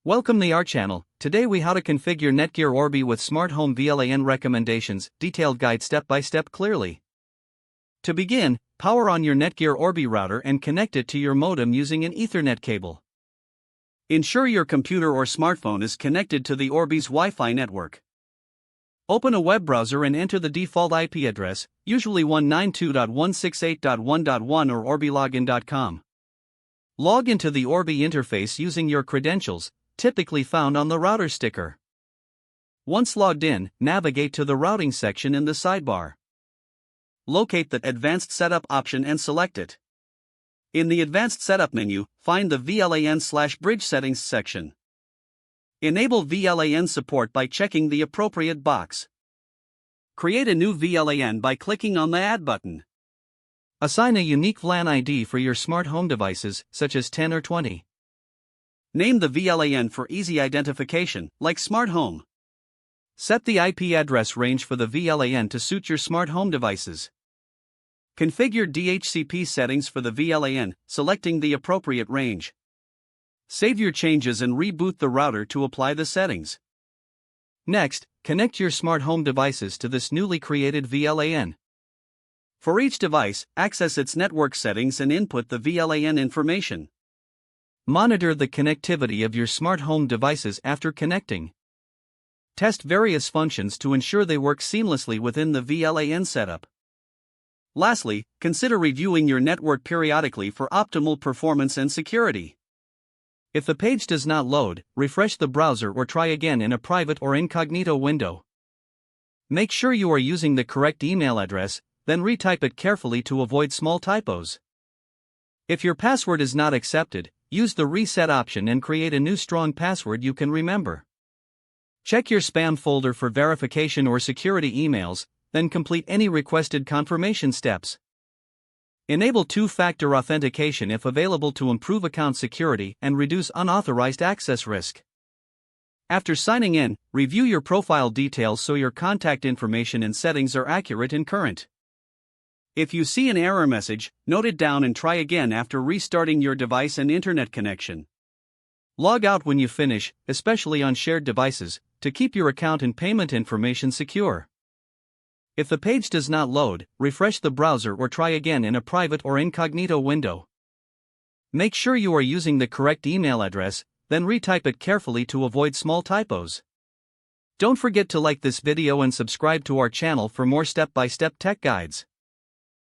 Welcome to our channel. Today we how to configure Netgear Orbi with smart home VLAN recommendations, detailed guide step by step clearly. To begin, power on your Netgear Orbi router and connect it to your modem using an Ethernet cable. Ensure your computer or smartphone is connected to the Orbi's Wi-Fi network. Open a web browser and enter the default IP address, usually 192.168.1.1 or orbilogin.com. Log into the Orbi interface using your credentials, typically found on the router sticker. Once logged in, navigate to the routing section in the sidebar. Locate the Advanced Setup option and select it. In the Advanced Setup menu, find the VLAN/Bridge Settings section. Enable VLAN support by checking the appropriate box. Create a new VLAN by clicking on the Add button. Assign a unique VLAN ID for your smart home devices, such as 10 or 20. Name the VLAN for easy identification, like Smart Home. Set the IP address range for the VLAN to suit your smart home devices. Configure DHCP settings for the VLAN, selecting the appropriate range. Save your changes and reboot the router to apply the settings. Next, connect your smart home devices to this newly created VLAN. For each device, access its network settings and input the VLAN information. Monitor the connectivity of your smart home devices after connecting. Test various functions to ensure they work seamlessly within the VLAN setup. Lastly, consider reviewing your network periodically for optimal performance and security. If the page does not load, refresh the browser or try again in a private or incognito window. Make sure you are using the correct email address, then retype it carefully to avoid small typos. If your password is not accepted, use the reset option and create a new strong password you can remember. Check your spam folder for verification or security emails, then complete any requested confirmation steps. Enable two-factor authentication if available to improve account security and reduce unauthorized access risk. After signing in, review your profile details so your contact information and settings are accurate and current. If you see an error message, note it down and try again after restarting your device and internet connection. Log out when you finish, especially on shared devices, to keep your account and payment information secure. If the page does not load, refresh the browser or try again in a private or incognito window. Make sure you are using the correct email address, then retype it carefully to avoid small typos. Don't forget to like this video and subscribe to our channel for more step-by-step tech guides.